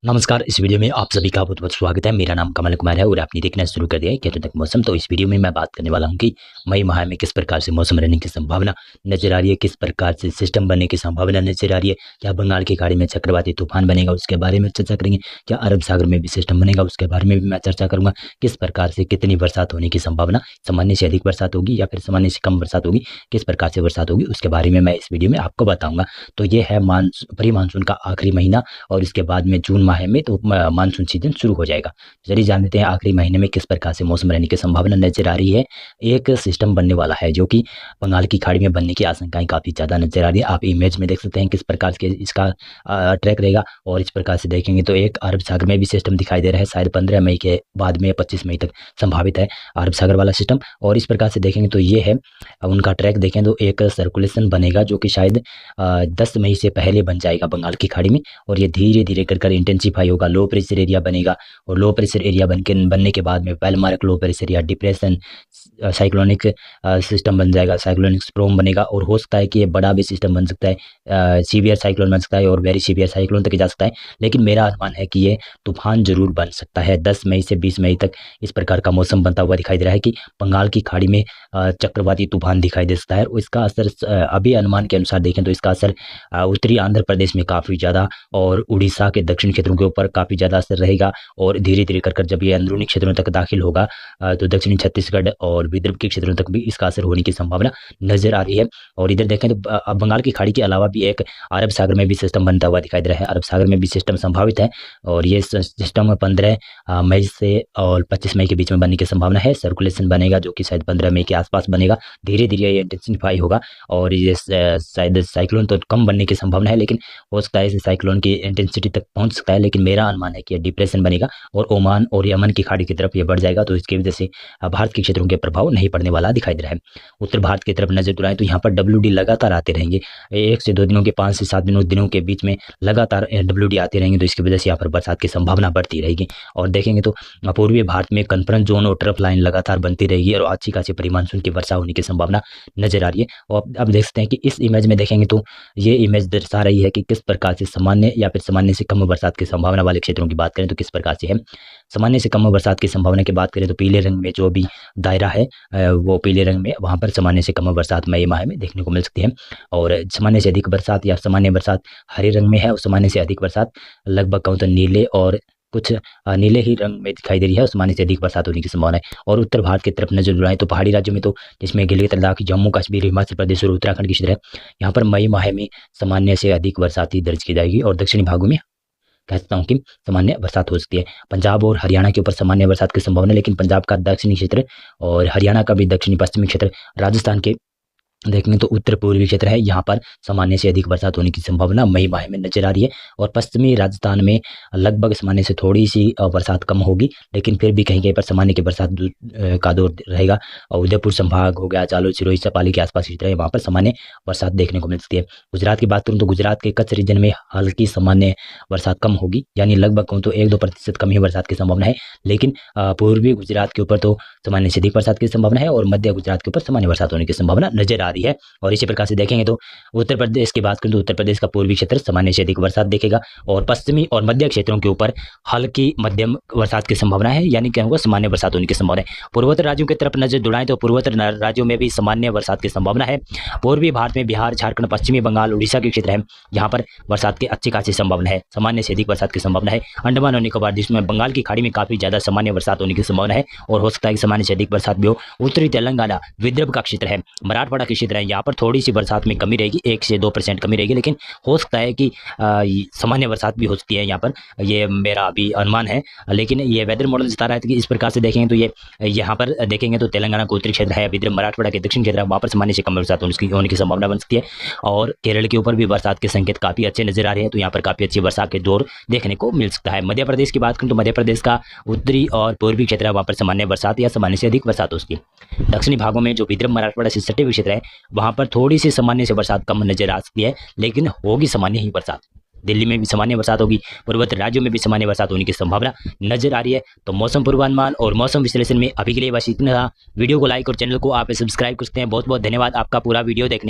नमस्कार। इस वीडियो में आप सभी का बहुत बहुत स्वागत है। मेरा नाम कमल कुमार है और आपने देखना शुरू कर दिया है कैसे तक मौसम। तो इस वीडियो में मैं बात करने वाला हूं कि मई माह में किस प्रकार से मौसम रहने की संभावना नजर आ रही है, किस प्रकार से सिस्टम बनने की संभावना नजर आ रही है, क्या बंगाल की खाड़ी में चक्रवाती तूफान बनेगा उसके बारे में चर्चा करेंगे, क्या अरब सागर में भी सिस्टम बनेगा उसके बारे में भी मैं चर्चा करूंगा, किस प्रकार से कितनी बरसात होने की संभावना, सामान्य से अधिक बरसात होगी या फिर सामान्य से कम बरसात होगी, किस प्रकार से बरसात होगी उसके बारे में मैं इस वीडियो में आपको बताऊंगा। तो ये है प्री मानसून का आखिरी महीना और इसके बाद में जून माह में तो मानसून सीजन शुरू हो जाएगा। चलिए जान लेते हैं आखिरी महीने में किस प्रकार से मौसम रहने की संभावना नजर आ रही है। एक सिस्टम बनने वाला है जो कि बंगाल की खाड़ी में बनने की आशंकाएं काफी ज्यादा नजर आ रही है। आप इमेज में देख सकते हैं किस प्रकार के इसका ट्रैक रहेगा और इस प्रकार से देखेंगे तो एक अरब सागर में भी सिस्टम दिखाई दे रहा है, शायद 15 मई के बाद में 25 मई तक संभावित है अरब सागर वाला सिस्टम। और इस प्रकार से देखेंगे तो ये है उनका ट्रैक देखें तो एक सर्कुलेशन बनेगा जो कि शायद 10 मई से पहले बन जाएगा बंगाल की खाड़ी में और ये धीरे धीरे कर इंटेंसिफाई होगा, लो प्रेशर एरिया बनेगा और लो प्रेशर एरिया बनने के बाद में वेलमार्क लो प्रेशर या डिप्रेशन साइक्लोनिक सिस्टम बन जाएगा, साइक्लोनिक स्ट्रॉम बनेगा और हो सकता है कि ये बड़ा भी सिस्टम बन सकता है, सीवियर साइक्लोन बन सकता है और वेरी सीवियर साइक्लोन तक जा सकता है। लेकिन मेरा अनुमान है कि ये तूफान जरूर बन सकता है। 10 मई से 20 मई तक इस प्रकार का मौसम बनता हुआ दिखाई दे रहा है कि बंगाल की खाड़ी में चक्रवाती तूफान दिखाई दे सकता है और इसका असर अभी अनुमान के अनुसार देखें तो इसका असर उत्तरी आंध्र प्रदेश में काफ़ी ज़्यादा और उड़ीसा के दक्षिण क्षेत्रों के ऊपर काफ़ी ज़्यादा असर रहेगा और धीरे धीरे कर जब ये अंदरूनी क्षेत्रों तक दाखिल होगा तो दक्षिणी छत्तीसगढ़ और विदर्भ के क्षेत्रों तक भी इसका असर होने की संभावना नजर आ रही है। और इधर देखें तो अब बंगाल की खाड़ी के अलावा भी एक अरब सागर में भी सिस्टम बनता हुआ दिखाई दे रहा है। अरब सागर में भी सिस्टम संभावित है और ये सिस्टम 15 मई से और 25 मई के बीच में बनने की संभावना है। सर्कुलेशन बनेगा जो कि शायद 15 मई के आसपास बनेगा, धीरे धीरे ये इंटेंसिफाई होगा और ये शायद साइक्लोन तो कम बनने की संभावना है लेकिन हो सकता है साइक्लोन की इंटेंसिटी तक पहुंच सकता है। लेकिन मेरा अनुमान है कि ये डिप्रेशन बनेगा और ओमान और यमन की खाड़ी की तरफ ये बढ़ जाएगा, तो इसकी वजह से भारत के क्षेत्रों के प्रभाव नहीं पड़ने वाला दिखाई दे रहा है। उत्तर भारत की तरफ नजर दुराएं तो यहाँ पर WD लगातार आते रहेंगे, 1 से 2 दिनों के 5 से 7 दिनों के बीच में लगातार WD आते रहेंगे, तो इसकी वजह से यहाँ पर बरसात की संभावना बढ़ती रहेगी। और देखेंगे तो पूर्वी भारत में कन्फ्रेंस जोन और ट्रफ लाइन लगातार बनती रहेगी और अच्छी खासी प्री मानसून की वर्षा होने की संभावना नजर आ रही है। और अब देख सकते हैं कि इस इमेज में देखेंगे तो ये इमेज दर्शा रही है कि किस प्रकार से सामान्य या फिर सामान्य से कम बरसात की संभावना वाले क्षेत्रों की बात करें तो किस प्रकार से है। सामान्य से कम बरसात की संभावना की बात करें तो पीले रंग में जो भी दायरा है वो पीले रंग में वहाँ पर सामान्य से कम बरसात मई माह में देखने को मिल सकती है। और सामान्य से अधिक बरसात या सामान्य बरसात हरे रंग में है और सामान्य से अधिक बरसात लगभग कहूँ तो नीले और कुछ नीले ही रंग में दिखाई दे रही है, सामान्य से अधिक बरसात होने की संभावना है। और उत्तर भारत की तरफ नजर बुलाएं तो पहाड़ी राज्यों में तो जिसमें गिलगित लद्दाख, जम्मू कश्मीर, हिमाचल प्रदेश और उत्तराखंड की क्षेत्र है, यहाँ पर मई माह में सामान्य से अधिक बरसात ही दर्ज की जाएगी और दक्षिणी भागों में कह सकता हूँ कि सामान्य बरसात हो सकती है। पंजाब और हरियाणा के ऊपर सामान्य बरसात की संभावना, लेकिन पंजाब का दक्षिणी क्षेत्र और हरियाणा का भी दक्षिणी पश्चिमी क्षेत्र, राजस्थान के देखेंगे तो उत्तर पूर्वी क्षेत्र है, यहाँ पर सामान्य से अधिक बरसात होने की संभावना मई माह में नजर आ रही है। और पश्चिमी राजस्थान में लगभग सामान्य से थोड़ी सी बरसात कम होगी, लेकिन फिर भी कहीं कहीं पर सामान्य की बरसात का दौर रहेगा। और उदयपुर संभाग हो गया, जालोर, सिरोही, सपाली के आसपास क्षेत्र है, वहाँ पर सामान्य बरसात देखने को मिल सकती है। गुजरात की बात करूँ तो गुजरात के कच्छ रीजन में हल्की सामान्य बरसात कम होगी, यानी लगभग कहूँ तो 1-2% कम ही बरसात की संभावना है। लेकिन पूर्वी गुजरात के ऊपर तो सामान्य से अधिक बरसात की संभावना है और मध्य गुजरात के ऊपर सामान्य बरसात होने की संभावना नजर आ रही है। और इसी प्रकार से देखेंगे तो उत्तर प्रदेश की बात करें तो उत्तर प्रदेश का पूर्वी क्षेत्र सामान्य से अधिक बरसात देखेगा और पश्चिमी और मध्य क्षेत्रों के ऊपर हल्की मध्यम बरसात की संभावना है, यानी क्या होगा सामान्य बरसात होने की संभावना है। पूर्वोत्तर राज्यों की तरफ नजर दौड़ाएं तो पूर्वोत्तर राज्यों में भी सामान्य बरसात की संभावना है। पूर्वी भारत में बिहार, झारखंड, पश्चिमी बंगाल, उड़ीसा के क्षेत्र है, यहाँ पर बरसात की अच्छी खासी संभावना है, सामान्य से अधिक बरसात की संभावना है। अंडमान और निकोबार द्वीप में बंगाल की खाड़ी में काफी ज्यादा सामान्य बरसात होने की संभावना है और हो सकता है कि सामान्य से अधिक बरसात भी हो। उत्तरी तेलंगाना, विदर्भ का क्षेत्र है, मराठवाड़ा के क्षेत्र है, यहाँ पर थोड़ी सी बरसात में कमी रहेगी, 1 से 2% कमी रहेगी, लेकिन हो सकता है कि सामान्य बरसात भी हो सकती है यहाँ पर, ये मेरा अभी अनुमान है। लेकिन ये वेदर मॉडल बता रहा है कि इस प्रकार से देखेंगे तो ये यहाँ पर देखेंगे तो तेलंगाना का उत्तरी क्षेत्र है, विदर्भ, मराठवाड़ा के दक्षिण क्षेत्र है, वहाँ पर सामान्य से कम बरसात होने की संभावना बन सकती है। और केरल के ऊपर भी बरसात के संकेत काफी अच्छे नजर आ रहे हैं, तो यहाँ पर काफी अच्छी बरसात के दौर देखने को मिल सकता है। मध्य प्रदेश की बात करें तो मध्य प्रदेश का उत्तरी और पूर्वी क्षेत्र है, वहाँ पर सामान्य बरसात या सामान्य से अधिक बरसात हो सकती है। दक्षिणी भागों में जो विदर्भ, मराठवाड़ा से सटे हुए क्षेत्र है, वहाँ पर थोड़ी सी सामान्य से बरसात कम नजर आ सकती है, लेकिन होगी सामान्य ही बरसात। दिल्ली में भी सामान्य बरसात होगी, पूर्वोत्तर राज्यों में भी सामान्य बरसात होने की संभावना नजर आ रही है। तो मौसम पूर्वानुमान और मौसम विश्लेषण में अभी के लिए बस इतना था। वीडियो को लाइक और चैनल को आप सब्सक्राइब कर सकते हैं। बहुत बहुत धन्यवाद आपका पूरा वीडियो देखने